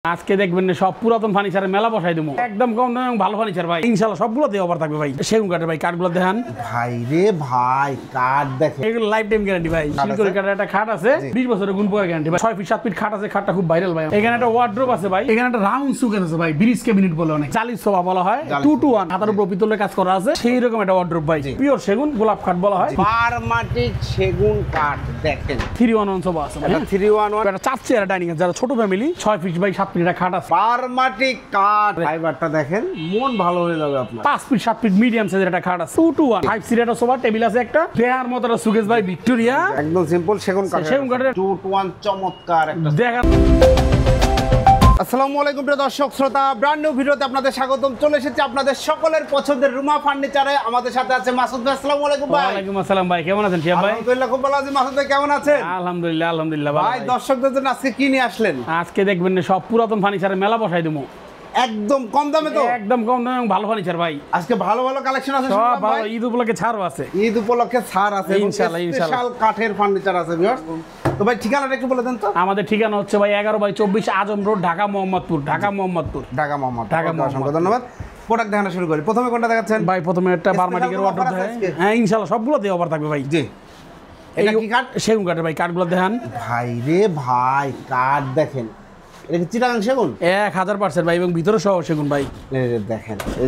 আজকে দেখবেন না সব পুরাতন ফার্নিচারের মেলা বসাই দেবো একদম কম দামে ভালো ফার্নিচার ভাই ইনশাআল্লাহ সবগুলোতে অফার থাকবে ভাই সেগুন কাঠের ভাই কাঠগুলো দেখান ভাই রে ভাই কাঠ দেখেন এগুলো লাইফ টাইম গ্যারান্টি ভাই শিলকড়ি কাঠের একটা খাট আছে 20 বছরের গুণ পোকা গ্যারান্টি ভাই 6 ফিট 7 ফিট খাট আছে খাটটা খুব ভাইরাল ভাই এখানে একটা ওয়ার্ড্রোব আছে ভাই এখানে একটা রাউন্ড সুকেস আছে ভাই ব্রিজ ক্যাবিনেট বলে অনেক 40 সোফা বলা হয় 2 to 1 হাতার উপর পিতলের কাজ করা আছে সেই রকম একটা ওয়ার্ড্রোব ভাই পিওর সেগুন গোলাপ কাঠ বলা হয় পারমাটিক সেগুন কাঠ দেখেন 311 সোফা আছে ভাই 311 একটা 4 চেয়ার ডাইনিং যারা ছোট ফ্যামিলি 6 ফিট বাই 7 ফিট একটা খাট আছে পারমাটিক কাঠ ফাইবারটা দেখেন মন ভালো হয়ে যাবে আপনার 5 ফিট 7 ফিট মিডিয়াম সাইজের একটা খাট আছে 2 to 1 5 সিটের একটা সোফা টেবিল আছে একটা দেয়ার মতো একটা সুকেস ভাই ভিক্টোরিয়া একদম সিম্পল সেগুন কাঠের 2 to 1 চমৎকার একটা দেখেন আসসালামু আলাইকুম প্রিয় দর্শক শ্রোতা ব্র্যান্ড নিউ ভিডিওতে আপনাদের স্বাগতম চলে এসেছে আপনাদের সকলের পছন্দের রুমা ফার্নিচারে আমাদের সাথে আছে মাসুদ ভাই আসসালামু আলাইকুম ভাই ওয়ালাইকুম আসসালাম ভাই কেমন আছেন শিয়া ভাই আলহামদুলিল্লাহ খুব ভালো আছি মাসুদ ভাই কেমন আছেন আলহামদুলিল্লাহ ভাই দর্শকদের জন্য আজকে কি নিয়ে আসলেন আজকে দেখবেন না সব পুরাতন ফার্নিচারের মেলা বসাই দেবো একদম কম দামে তো একদম কম দামে ভালো ফার্নিচার ভাই আজকে ভালো ভালো কালেকশন আছে সব শুনলাম ভালো ভাই ঈদ উপলক্ষে ছাড়ও আছে ঈদ উপলক্ষে ছাড় আছে ইনশাআল্লাহ স্পেশাল কাঠের ফার্নিচার আছে ভিউয়ার্স তো ভাই ঠিকানাটা একটু বলে দেন তো আমাদের ঠিকানা হচ্ছে ভাই 11/24 আজম রোড ঢাকা মোহাম্মদপুর ঢাকা মোহাম্মদ ধন্যবাদ প্রোডাক্ট দেখানো শুরু করি প্রথমে কোনটা দেখাচ্ছেন ভাই প্রথমে একটা বারমাটিকের অর্ডার দেয় হ্যাঁ ইনশাআল্লাহ সবগুলোতে অফার থাকবে ভাই জি এটা কি কাঠ সেগুন কাঠের ভাই কাঠগুলো দেখান ভাই রে ভাই কাঠ দেখেন এটা কি চিটাগাং সেগুন 1000% ভাই এবং ভিতরে সহ সেগুন ভাই এই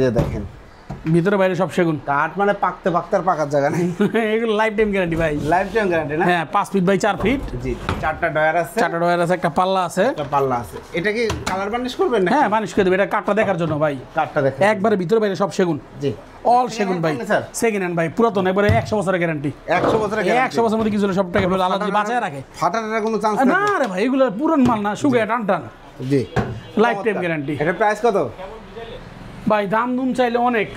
যে দেখেন ভিতরে বাইরে সব সেগুন কাঠ মানে পাকতে আর পাকার জায়গা নেই এগুলো লাইফ টাইম গ্যারান্টি ভাই লাইফ টাইম গ্যারান্টি না হ্যাঁ 5 ফিট বাই 4 ফিট জি চারটা ডয়ার আছে একটা পাল্লা আছে এটা কি কালার বার্নিশ করবেন না হ্যাঁ বার্নিশ করে দেব এটা কাঠটা দেখার জন্য ভাই কাঠটা দেখেন একবারে ভিতরে বাইরে সব সেগুন জি অল সেগুন ভাই সেকেন্ড হ্যান্ড ভাই পুরাতন একবারে 100 বছরের গ্যারান্টি 100 বছরের গ্যারান্টি 100 বছরের মধ্যে কিছু সব টাকা আল্লাহ যদি বাঁচায় রাখে ফাটার কোনো চান্স না রে ভাই এগুলো পুরান মাল না সুগে টান জি লাইফ টাইম গ্যারান্টি এটা প্রাইস কত ভাই দাম চাইলে অনেক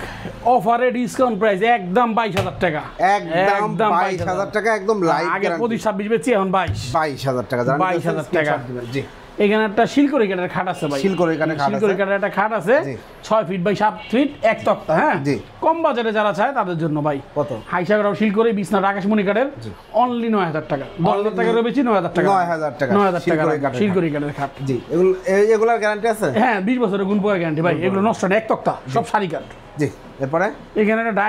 অফারে ডিসকাউন্ট প্রাইস একদম 22000 টাকা একদম 22000 টাকা একদম লাইভ আগে 25-26 বেচি এখন 22000 টাকা 22000 টাকা জি এখানে একটা শিলকড়ি কাঠের খাট আছে ভাই শিলকড়ি কাঠের একটা খাট আছে 6 ফিট বাই 7 ফিট এক তক্তা হ্যাঁ জি কম বাজারে যারা চায় তাদের জন্য ভাই কত হাইসাগর শিলকড়ি বিছনা আকাশমণি কাঠের অনলি 9000 টাকা 10000 টাকার বেশি 9000 টাকা 9000 টাকা শিলকড়ি কাঠের খাট জি এগুলোর গ্যারান্টি আছে হ্যাঁ 20 বছরের গুণ পোকা গ্যারান্টি ভাই এগুলো নষ্ট না এক তক্তা সব সারি কাঠ জি এরপরে এখানে একটা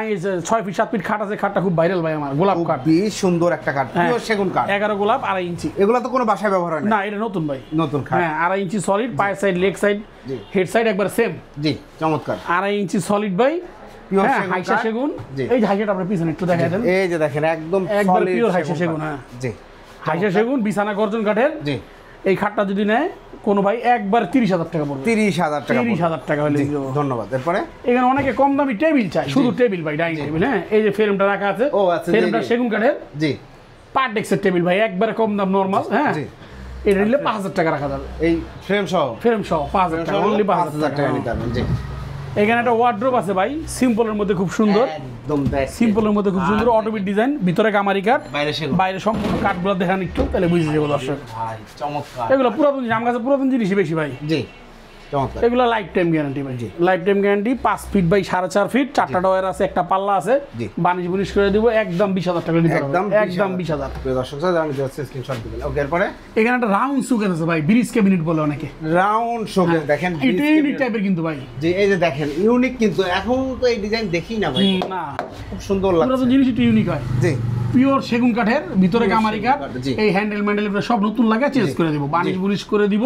6 ফিট 7 ফিট খাট আছে খাটটা খুব ভাইরাল ভাই আমার গোলাপ কাঠ বেশ সুন্দর একটা কাঠ পিওর সেগুন কাঠ 11 গোলাপ 2.5 ইঞ্চি এগুলো তো কোনো বাসায় ব্যবহার হয় না এটা নতুন ভাই নতুন কাঠ হ্যাঁ 2.5 ইঞ্চি সলিড পায়ের side leg side head side একবার সেম জি চমৎকার 2.5 ইঞ্চি সলিড ভাই হ্যাঁ হাইসা সেগুন এই যে হাইসাটা আপনার পিছনে একটু দেখাই দেন এই যে দেখেন একদম একবার পিওর হাইসা সেগুন হ্যাঁ জি হাইসা সেগুন বিছানা গর্জন কাঠের জি এই খাটটা যদি নেয় কোনো ভাই একবার 30000 টাকা পড়বে 30000 টাকা হলে ধন্যবাদ এরপরে এখানে অনেকে কম দামি টেবিল চায় শুধু টেবিল ভাই ডাইনিং টেবিল হ্যাঁ এই যে ফ্রেমটা রাখা আছে ফ্রেমটা সেগুন কাঠের জি পার ডেস্কের টেবিল ভাই একবারে কম দাম নরমাল হ্যাঁ এটা নিলে 5000 টাকা রাখা যাবে এই ফ্রেম সহ 5000 টাকা অনলি 5000 টাকা নিতে হবে জি এখানে একটা ওয়ার্ড্রোব আছে ভাই সিম্পলের মধ্যে খুব সুন্দর একদম সিম্পলের মধ্যে খুব সুন্দর অটোমেটিক ডিজাইন ভিতরে কামারি কাঠ বাইরে সম্পূর্ণ কাঠগুলো দেখান একটু তাহলে বুঝে যাবো দর্শক ভাই চমৎকার এগুলো পুরাতন জিনিস আমার কাছে পুরাতন জিনিসই বেশি ভাই জি চমৎকার এগুলো লাইফ টাইম গ্যারান্টি ভাই life time guarantee 5 feet by 4.5 feet চারটা ডয়ার আছে একটা পাল্লা আছে বানিশ বুনিশ করে দিব একদম 20000 টাকা নিতে হবে একদম 20000 প্রিয় দর্শক স্যার আমি জাস্ট স্ক্রিনশট দিবেন ওকে এরপরে এখানে একটা রাউন্ড সুকেস আছে ভাই ব্রিজ ক্যাবিনেট বলে অনেকে রাউন্ড শোকেস দেখেন এটা ইউনিক টাইপের কিন্তু ভাই জি এই যে দেখেন ইউনিক কিন্তু এখন তো এই ডিজাইন দেখি না ভাই না খুব সুন্দর লাগছে পুরাতন জিনিস একটু ইউনিক হয় জি পিওর সেগুন কাঠের ভিতরে কামারি কাঠ এই হ্যান্ডেল সব নতুন লাগা চেঞ্জ করে দিব বানিশ বুনিশ করে দিব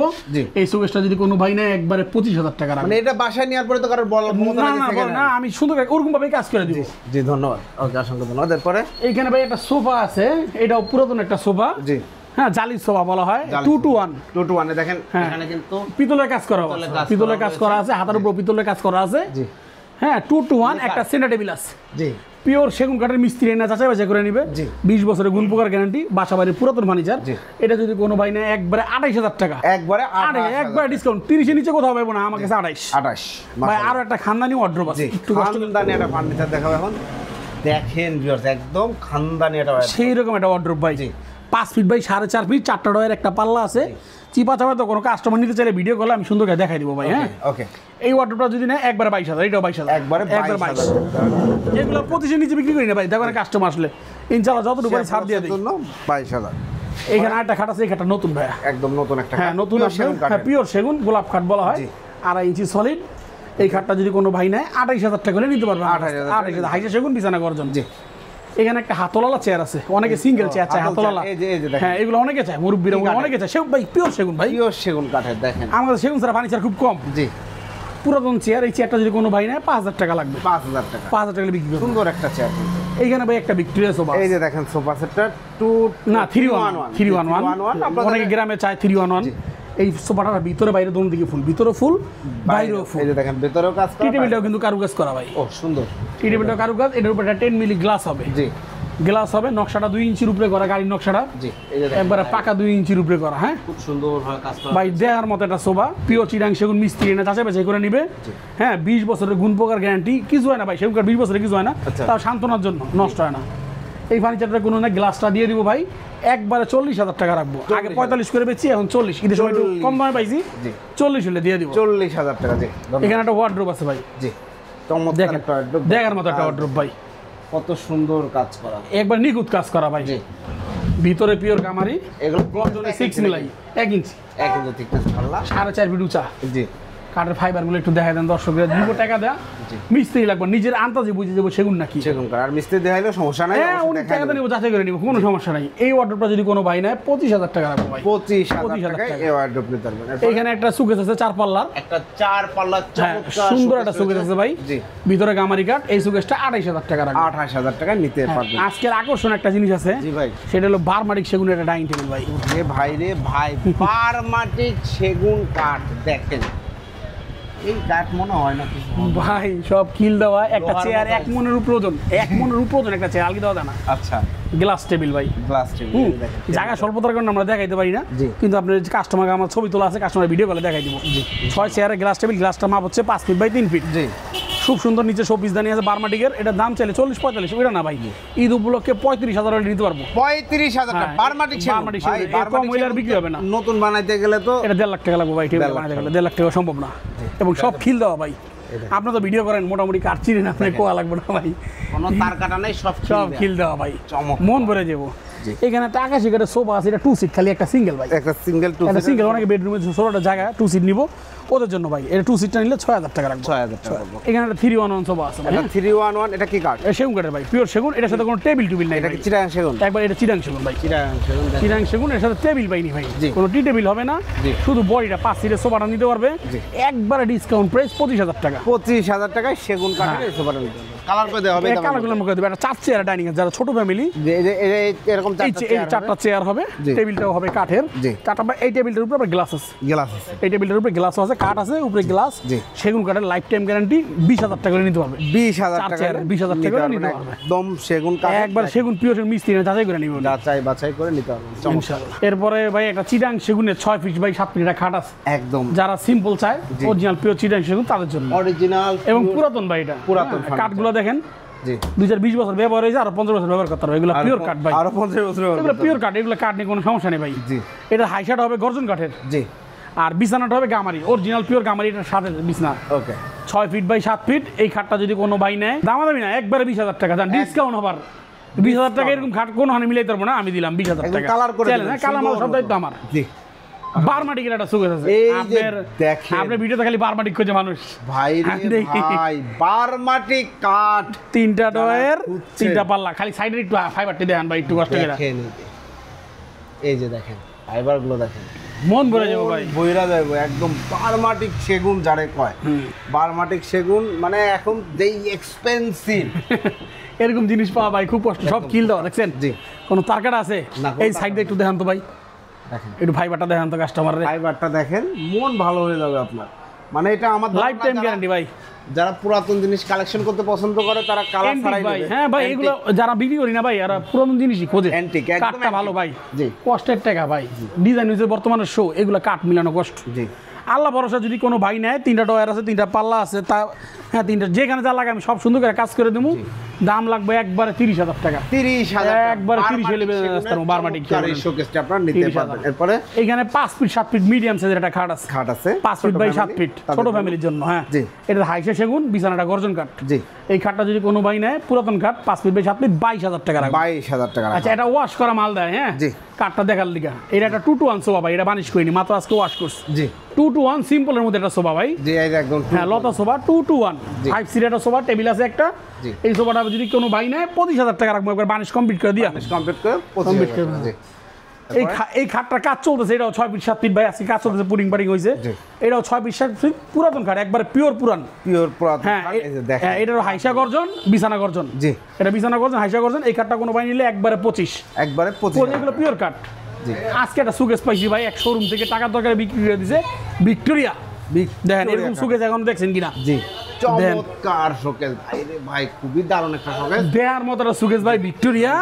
এই সুকেসটা যদি কোনো ভাই না একবারে 25000 টাকা রাখে মানে এটা বাসায় নেওয়ার পরে তো কারোর বলার মতো না আমি সুন্দর ওরকম ভাবে কাজ করে দিব জি ধন্যবাদ ওকে অসংখ্য ধন্যবাদ এরপরে এইখানে ভাই একটা সোফা আছে এটাও পুরাতন একটা সোফা জি হ্যাঁ জালির সোফা বলা হয় 2 to 1 এ দেখেন এখানে কিন্তু পিতলের কাজ করা আছে হাতের উপর পিতলের কাজ করা আছে জি হ্যাঁ 2 to 1 একটা সেন্টার টেবিল আছে জি পিওর সেগুন কাঠের মিস্ত্রি এনে যাচাই বাছাই করে নিবে 20 বছরের গুণ পোকার গ্যারান্টি বাসা বাড়ির পুরাতন ফার্নিচার এটা যদি কোনো ভাই না একবারে 28000 টাকা একবারে ডিসকাউন্ট 30 এর নিচে কোথাও পাবো না আমার কাছে 28 ভাই আরো একটা খানদানি ওয়ার্ড্রোব আছে একটু খানদানি একটা ফার্নিচার দেখাবো এখন দেখেন ভিউয়ার্স একদম খানদানি একটা সেই রকম একটা ওয়ার্ড্রোব ভাই 5 ফিট বাই 4.5 ফিট চারটা ডয়ের একটা পাল্লা আছে চিপা চাপা তো কোনো কাস্টমার নিতে চাইলে ভিডিও কলে আমি সুন্দর করে দেখাই দিব ভাই হ্যাঁ ওকে এই ওয়ার্ডরোবটা যদি না একবারে 22000 এটাও 22000 একবারে 22000 এগুলো 25 নিচে বিক্রি করি না ভাই দেখো না কাস্টমার আসলে ইনশাআল্লাহ যতটুকু ছাড় দিয়ে দেই জন্য 22000 এখানে আরেকটা খাট আছে, এই খাটটা নতুন ভাইয়া, একদম নতুন একটা হ্যাঁ নতুন আছে, হ্যাঁ পিওর সেগুন, গোলাপ খাট বলা হয়, 2.5 ইঞ্চি সলিড। এই খাটটা যদি কোনো ভাই নেয় 28,000 টাকা করে নিতে পারবে। 28,000 হাইসা সেগুন, বিছানা গর্জন। জি, এখানে একটা হাতলালা চেয়ার আছে, অনেকে সিঙ্গেল চেয়ার চায়, হাতলালা, হ্যাঁ এগুলো অনেকে চায়, মুরব্বীরা অনেকে চায়। সেগুন ভাই পিওর সেগুন ভাই, পিওর সেগুন কাঠের। দেখেন আমাদের সেগুন ছাড়া ফার্নিচার খুব কম। জি, পুরাতন চেয়ার, এই চেয়ারটা যদি কোনো ভাই নেয় 5,000 টাকা লাগবে। 5,000 টাকা, 5,000 টাকা বিক্রি করবে। সুন্দর একটা চেয়ার। এইখানে ভাই একটা ভিক্টোরিয়া সোফা, এই যে দেখেন সোফা সেটটা 311, অনেকে গ্রামে চায় 311। এই সোফাটার ভিতরে বাইরে দোনো দিকে ফুল, ভিতরে ফুল বাইরেও ফুল। এই যে দেখেন ভিতরেও কাজ করা, টি টেবিলটাও কিন্তু কারুকাজ করা ভাই। ও সুন্দর, টি টেবিলটাও কারুকাজ। এটার উপরে 10 মিলি গ্লাস হবে। জি, গ্লাস হবে, নকশাটা 2 ইঞ্চির উপরে করা, গাড়ির নকশাটা। জি, এই যে একবারে পাকা 2 ইঞ্চির উপরে করা। হ্যাঁ খুব সুন্দর ভাবে কাজ করা ভাই, দেখার মতো একটা সোফা, পিওর চিটাং সেগুন, মিস্ত্রি এনে যাচাই বাছাই করে নিবে। হ্যাঁ 20 বছরের গুণ পোকার গ্যারান্টি, কিছু হয় না ভাই, সেগুন 20 বছরের কিছু হয় না, তাও সান্ত্বনার জন্য, নষ্ট হয় না। এই ফার্নিচারটা কোনো না, গ্লাসটা দিয়ে দিব ভাই, একবারে 40,000 টাকা রাখবো। আগে 45 করে বেচি, এখন 40, ঈদের সময় একটু কম দামে পাইছি, 40 হলে দিয়ে দিব। 40,000 টাকা। জি, এখানে একটা ওয়ার্ড্রোব আছে ভাই, জি, চমৎকার একটা wardrobe। দেখার মতো একটা ওয়ার্ড্রোব ভাই, কত সুন্দর কাজ করা, একবার নিখুঁত কাজ করা ভাই। জি, ভিতরে পিওর কামারি, এগুলো গর্জনে 6 মিলাই 1 ইঞ্চি, 1 ইঞ্চি থিকনেস পাল্লা, 4.5 ফিট উঁচা। জি, কাঠের ফাইবারগুলো একটু দেখাই দেন দর্শকদের, দিব টাকা দেয়া, মিস্ত্রি লাগবে, নিজের আন্দাজে বুঝে যাবো সেগুন নাকি সেগুন কাঠ। আর মিস্ত্রি দেখাইলে সমস্যা নাই, হ্যাঁ উনি টাকা দিয়ে নিবো, যাচাই করে নিবো, কোনো সমস্যা নাই। এই ওয়ার্ডরোবটা যদি কোনো ভাই নেয় 25,000 টাকা রাখবো ভাই, 25,000 টাকা এই ওয়ার্ডরোব নিতে পারবেন। এখানে একটা সুকেস আছে 4 পাল্লার, একটা 4 পাল্লা চমৎকার সুন্দর একটা সুকেস আছে ভাই, জি, ভিতরে গামারি কাঠ। এই সুকেসটা 28,000 টাকা রাখবো, 28,000 টাকা নিতে পারবেন। আজকের আকর্ষণ একটা জিনিস আছে, জি ভাই, সেটা হলো বারমাটিক সেগুনের একটা ডাইনিং টেবিল ভাই। রে ভাই রে ভাই, বারমাটিক সেগুন কাঠ। দেখেন এই কাঠ মনে হয় না কিছু ভাই, সব কিল দেওয়া একটা চেয়ার, 1 মনের উপর ওজন, 1 মনের উপর ওজন একটা চেয়ার, আলগি দেওয়া যায় না। আচ্ছা, গ্লাস টেবিল ভাই, গ্লাস টেবিল। জায়গা স্বল্পতার কারণে আমরা দেখাইতে পারি না, জি, কিন্তু আপনার কাস্টমার আমার ছবি তোলা আছে, কাস্টমার ভিডিও কলে দেখাই দিব। 6 চেয়ারের গ্লাস টেবিল, গ্লাসটা মাপ হচ্ছে 5 ফিট বাই 3 ফিট। জি, খুব সুন্দর, নিচে শোপিস দানি আছে বারমাটিকের। এটার দাম চাইলে 40-45, ওইটা না ভাই, ঈদ উপলক্ষে 35,000 হলে নিতে পারবো। 35,000 টাকা বারমাটিক সেগুন। ভাই কম হইলে আর বিক্রি হবে না, নতুন বানাইতে গেলে তো এটা 1.5 লাখ টাকা লাগবে ভাই, টেবিল বানাইতে গেলে 1.5 লাখ টাকা সম্ভব না। এবং সব খিল দেওয়া ভাই, আপনার তো ভিডিও করেন, মোটামুটি কাঠ চিনেন, আপনি কোয়া লাগবে না ভাই, কোনো তার কাটা নাই, সব খিল দেওয়া ভাই, চমৎকার। মন ভরে যাবো। এখানে একটা 80 কাঠের সোফা আছে, এটা 2 সিট, খালি একটা সিঙ্গেল ভাই, একটা সিঙ্গেল টু একটা সিঙ্গেল, অনেকে বেডরুমে ছোটটা জায়গা 2 সিট নিব, ওদের জন্য ভাই এটা 2 সিটটা নিলে 6,000 টাকা রাখবো। 6,000 টাকা। এখানে একটা 311 সোফা আছে, এটা 311, এটা কি কাঠ? সেগুন কাঠের ভাই, পিওর সেগুন, এটার সাথে কোনো টেবিল টুবিল নাই। এটা কি চিটাগাং সেগুন? একবার এটা চিটাং সেগুন ভাই, চিটাগাং সেগুন। চিটাং সেগুন, এর সাথে টেবিল পাইনি ভাই, জি, কোনো টি টেবিল হবে না, জি, শুধু বডিটা 5 সিটের সোফাটা নিতে পারবে, একবারে ডিসকাউন্ট প্রাইস 25,000 টাকা। 25,000 টাকায় সেগুন কাঠের এই সোফাটা নিতে হবে। কালার করে দেওয়া হবে, এই কালারগুলো আমরা করে দেব। একটা 4 চেয়ার ডাইনিং, যারা ছোট ফ্যামিলি, এরকম এই 4টা চেয়ার হবে, টেবিলটাও হবে কাঠের, জি, চারটা। এই টেবিলটার উপরে গ্লাস আছে, গ্লাস আছে, এই টেবিলটার উপরে গ্লাস আছে, কাঠ আছে, উপরে গ্লাস, জি, সেগুন কাঠের লাইফ টাইম গ্যারান্টি, 20,000 টাকা করে নিতে পারবে। 20,000 টাকা, 20,000 টাকা করে নিতে পারবে, একদম সেগুন কাঠ, একবার সেগুন পিওর মিস্ত্রি না যাচাই করে নিবে, যাচাই বাছাই করে নিতে পারবেন ইনশাআল্লাহ। এরপরে ভাই একটা চিটাং সেগুনের 6 ফিট বাই 7 ফিট একটা খাট আছে, একদম যারা সিম্পল চায়, অরিজিনাল পিওর চিটাং সেগুন, তাদের জন্য অরিজিনাল এবং পুরাতন ভাই, এটা পুরাতন কাঠগুলো দেখেন, জি, 2020 বছর ব্যবহার হয়েছে, আর 50 বছর ব্যবহার করতে হবে, এগুলো পিওর কাঠ ভাই, আরো 50 বছর এগুলো পিওর কাঠ, এগুলো কাঠ নিয়ে কোনো সমস্যা নেই ভাই। জি, এটা হাইশাট হবে গর্জন কাঠের, জি, আর বিছানাটা হবে গামারি, অরিজিনাল পিওর গামারি, এটার সাথে বিছানা। ওকে, 6 ফিট বাই 7 ফিট। এই খাটটা যদি কোনো ভাই নেয়, দামাদামি না, একবারে 20,000 টাকা, জান ডিসকাউন্ট হবার 20,000 টাকা, এরকম খাট কোনো হানি মিলাইতে পারবো না, আমি দিলাম 20,000 টাকা। কালার করে চ্যালেঞ্জ, কালার মাল সব দায়িত্ব আমার। জি, বারমাটিকের একটা সুকেস আছে, এই যে আপনার দেখেন, আপনার ভিডিওতে খালি বারমাটিক খুঁজে মানুষ, ভাই রে ভাই, বারমাটিক কাঠ, 3টা ডয়ের 3টা পাল্লা, খালি সাইডে একটু ফাইবারটি দেন ভাই, একটু কষ্ট করে দেখেন, এই যে দেখেন ফাইবারগুলো দেখেন, মন ভরে যাবো ভাই, বইরা যাবো একদম। বারমাটিক সেগুন যারে কয়, বারমাটিক সেগুন মানে এখন যেই এক্সপেন্সিভ, এরকম জিনিস পাওয়া ভাই খুব কষ্ট, সব কিল দেওয়া, দেখছেন? জি, কোনো তারকাটা আছে? না, এই সাইডে একটু দেখান তো ভাই, দেখেন একটু ফাইবারটা দেখান তো কাস্টমারের, ফাইবারটা দেখেন, মন ভালো হয়ে যাবে আপনার। মানে এটা আমার লাইফ টাইম গ্যারান্টি ভাই, যারা পুরাতন জিনিস কালেকশন করতে পছন্দ করে তারা কালার ছাড়াই ভাই। নেবে। হ্যাঁ ভাই, এগুলো যারা বিক্রি করি না ভাই, এরা পুরাতন জিনিসই খোঁজে, অ্যান্টিক, একদম কাঠটা ভালো ভাই, জি, কষ্টের টাকা ভাই, ডিজাইন হয়েছে বর্তমানে শো, এগুলো কাঠ মিলানো কষ্ট। জি, আল্লাহ ভরসা, যদি কোনো ভাই নেয়, 3টা ডয়ার আছে, 3টা পাল্লা আছে, তা হ্যাঁ 3টা যেখানে যা লাগে আমি সব সুন্দর করে কাজ করে দেবো, দাম লাগবে একবারে 30,000 টাকা। 30,000 একবারে 30 হলে বারমাটিক শোকেসটা আপনারা নিতে পারবেন। এরপরে এখানে 5 ফিট 7 ফিট মিডিয়াম সাইজের একটা খাট আছে। 5 ফিট বাই 7 ফিট ছোট ফ্যামিলির জন্য। হ্যাঁ, এটা হাইসা সেগুন, বিছানাটা গর্জন কাঠ। জি, এই খাটটা যদি কোনো ভাই নেয়, পুরাতন খাট 5 ফিট বাই 7 ফিট 22,000 টাকা রাখবে। 22,000 টাকা। আচ্ছা, এটা ওয়াশ করা মাল দেয়। হ্যাঁ, জি, কাঠটা দেখার লিগা। এটা একটা 2 to 1 সোফা ভাই, এটা বানিশ করিনি, মাত্র আজকে ওয়াশ করছি। জি, 2 to 1 সিম্পলের মধ্যে একটা সোফা ভাই। জি, এই একদম হ্যাঁ, লতা সোফা 2 to 1 5 সিটের একটা সোফা, টেবিল আছে একটা। এই সোফাটা যদি কোনো ভাই নেয় 25,000 টাকা রাখবো, একবার বানিশ কমপ্লিট করে দিয়া। কমপ্লিট করে 25,000। জি, এই খাটটার কাজ চলতেছে, এটাও 6 ফিট 7 ফিট ভাই, আজকে কাজ চলতেছে, পুরিং পারিং হয়েছে। এটাও 6 ফিট 7 ফিট পুরাতন খাট, একবার পিওর পুরাতন। হ্যাঁ, এটারও হাইসা গর্জন, বিছানা গর্জন। জি, এটা বিছানা গর্জন, হাইসা গর্জন। এই খাটটা কোনো ভাই নিলে একবারে 25। এগুলো পিওর কাঠ। আজকে একটা সুকেস পাইছি ভাই, এক শোরুম থেকে টাকার দরকারে বিক্রি করে দিছে, ভিক্টোরিয়া। দেখেন এরকম সুকেস এখন দেখছেন কিনা? জি, চমৎকার শোকেস ভাই রে ভাই, খুবই দারুণ একটা শোকেস। দেয়ার মতো একটা সুকেস ভাই, ভিক্টোরিয়া,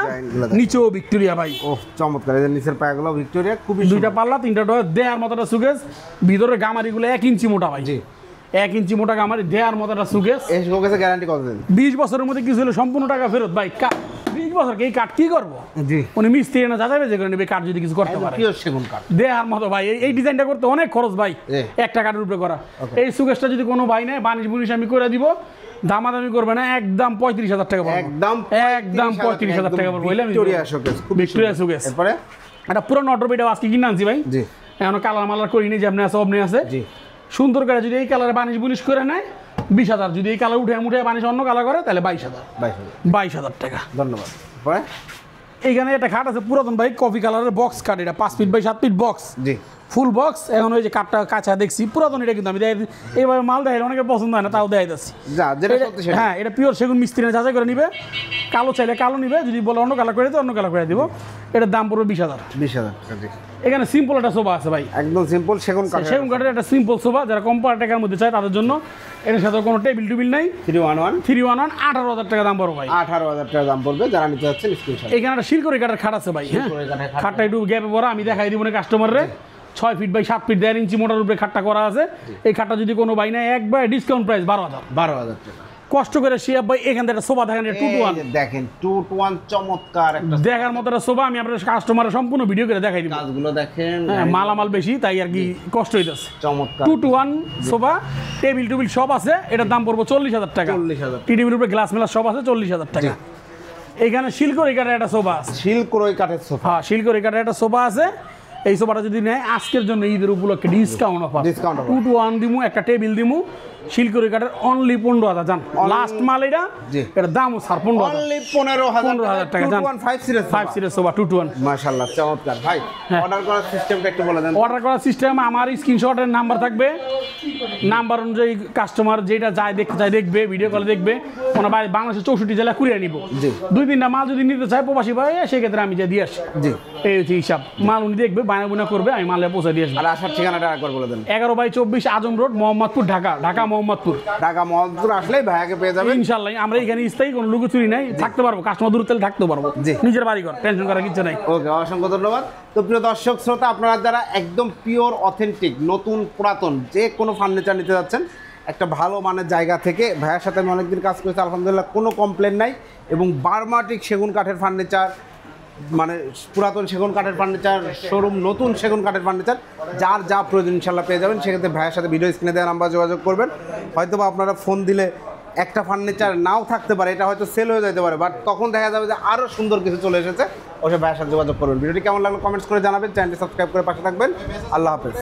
নিচেও ভিক্টোরিয়া ভাই। ও চমৎকার, এই যে নিচের পায়াগুলো ভিক্টোরিয়া, খুবই দুইটা পাল্লা 3টা ডোর, দেয়ার মতো একটা সুকেস। ভিতরে গামারিগুলো 1 ইঞ্চি মোটা ভাই। জি, 1 ইঞ্চি মোটা গামারি, দেয়ার মতো একটা সুকেস। এই শোকেসের গ্যারান্টি কতদিন? 20 বছরের মধ্যে কিছু হলে সম্পূর্ণ টাকা ফেরত ভাই। 20 বছর এই কাঠ কি করবো? জি, উনি মিস্ত্রি না যাচাই বাছাই করে নেবে কাঠ যদি কিছু করতে পারে। পিওর সেগুন কাঠ, দেয়ার মতো ভাই। এই ডিজাইনটা করতে অনেক খরচ ভাই, একটা কাঠের উপরে করা। এই সুকেসটা যদি কোনো ভাই নেয়, বানিশ বুনিশ আমি করে দিব, দামাদামি করবে না, একদম 35,000 টাকা পড়বে। একদম 35,000 টাকা পড়বে। Victoria showcase, Victoria showcase. এরপরে একটা পুরো নটরবিটা আজকে কিনে আনছি ভাই। জি, এখন কালার মালার করিনি, যেমনি আছে অমনি আছে। জি, সুন্দর করে যদি এই কালারে বানিশ বুনিশ করে নেয় 20,000, যদি এই কালার উঠে বানিশ অন্য কালার করে তাহলে 22,000 টাকা। ধন্যবাদ। এইখানে একটা খাট আছে পুরাতন ভাই, কফি কালারের বক্স কাঠ, এটা 5 ফিট বাই 7 ফিট বক্স। জি, ফুল বক্স। এখন ওই যে কাঠটা কাঁচা দেখছি পুরাতন, এটা কিন্তু আমি এইভাবে মাল দেখাই অনেকের পছন্দ হয় না, তাও দেখাই যাচ্ছি। হ্যাঁ, এটা পিওর সেগুন, মিস্ত্রি যাচাই করে নিবে। কালো চাইলে কালো নিবে, যদি বলে অন্য কালার করে দিতে অন্য কালার করে দিব। এটার দাম পড়বে 20,000 টাকা। এখানে সিম্পল একটা সোফা আছে ভাই, একদম সিম্পল সেগুন কাঠের একটা সিম্পল সোফা, যারা কম টাকার মধ্যে চায় তাদের জন্য। এর সাথে কোনো টেবিল টুবিল নাই। 311 18,000 টাকা দাম পড়বে ভাই। 18,000 টাকা দাম পড়বে, যারা নিতে যাচ্ছেন স্ক্রিনশট। এখানে একটা শিলকড়ি কাঠের খাট আছে ভাই। হ্যাঁ, খাটটা একটু গ্যাপে পড়া, আমি দেখাই দিব না কাস্টমাররে। 6 ফিট বাই 7 ফিট 1.5 ইঞ্চি মোটার উপরে খাটটা করা আছে। এই খাটটা যদি কোনো ভাই নেয়, একবার ডিসকাউন্ট প্রাইস 12,000 টাকা। কষ্ট করে শিয়া ভাই এখান থেকে একটা সোফা দেখেন, 2 to 1 দেখেন, 2 to 1 চমৎকার একটা দেখার মতো একটা সোফা। আমি আপনাদের কাস্টমারের সম্পূর্ণ ভিডিও করে দেখাই দিব। কাজগুলো দেখেন, মালামাল বেশি তাই আর কি কষ্ট হইতাছে। চমৎকার 2 to 1 সোফা, টেবিল টুবিল সব আছে। এটার দাম পড়বে 40,000 টাকা। 40,000 টেবিলের উপরে গ্লাস মেলা সব আছে, 40,000 টাকা। এখানে শিলকড়ি কাঠের একটা সোফা আছে। শিলকড়ি কাঠের সোফা, হ্যাঁ, শিলকড়ি কাঠের একটা সোফা আছে। এই সোফাটা যদি নেয় আজকের জন্য ঈদের উপলক্ষে ডিসকাউন্ট অফার, 2 to 1 দিমু, একটা টেবিল দিমু। শিলকড়ি কাঠের অনলি 15,000 জান, লাস্ট মাল এটা। এটার দাম স্যার 15,000 টাকা জান। 5 সিরিজ সোফা 2 to 1। মাশাআল্লাহ, চমৎকার ভাই। অর্ডার করার সিস্টেমটা একটু বলে দেন। অর্ডার করার সিস্টেম আমার স্ক্রিনশটের নাম্বার থাকবে, নাম্বার অনুযায়ী কাস্টমার যেটা যায় দেখতে চায় দেখবে, ভিডিও কলে দেখবে। ওনার বাইরে বাংলাদেশের 64 জেলা কুরিয়ার নিব। 2-3টা মাল যদি নিতে চায় প্রবাসী ভাই, সেক্ষেত্রে আমি যে দিয়ে আসি। জি, এই হচ্ছে হিসাব। মাল উনি দেখবে, বায়না বুনা করবে, আমি মালে পৌঁছে দিয়ে আসবো। আর আসার ঠিকানাটা একবার বলে দেন। 11/24 আজম রোড, মোহাম্মদপুর, ঢাকা মোহাম্মদপুর। মোহাম্মদপুর আসলেই ভাইয়াকে পেয়ে যাবেন ইনশাআল্লাহ। আমরা এখানে স্থায়ী, কোনো লুকোচুরি নাই, থাকতে পারবো, কাস্টমার দূর থেকে থাকতে পারবো। নিজের বাড়ি ঘর, টেনশন করার কিছু নাই। ওকে, অসংখ্য ধন্যবাদ। তো প্রিয় দর্শক শ্রোতা, আপনারা যারা একদম পিওর অথেন্টিক নতুন পুরাতন যে কোনো ফার্নিচার নিতে যাচ্ছেন, একটা ভালো মানের জায়গা থেকে, ভাইয়ার সাথে আমি অনেকদিন কাজ করেছি, আলহামদুলিল্লাহ কোনো কমপ্লেন নাই। এবং বার্মাটিক সেগুন কাঠের ফার্নিচার, মানে পুরাতন সেগুন কাঠের ফার্নিচার শোরুম, নতুন সেগুন কাঠের ফার্নিচার, যার যা প্রয়োজন ইনশাল্লাহ পেয়ে যাবেন। সেক্ষেত্রে ভাইয়ের সাথে ভিডিও স্ক্রিনে দেওয়া নাম্বার যোগাযোগ করবেন। হয়তো বা আপনারা ফোন দিলে একটা ফার্নিচার নাও থাকতে পারে, এটা হয়তো সেল হয়ে যেতে পারে, বাট তখন দেখা যাবে যে আরও সুন্দর কিছু চলে এসেছে। অবশ্যই ভাইয়ের সাথে যোগাযোগ করবেন। ভিডিওটি কেমন লাগলো কমেন্টস করে জানাবেন, চ্যানেলটি সাবস্ক্রাইব করে পাশে থাকবেন। আল্লাহ হাফেজ।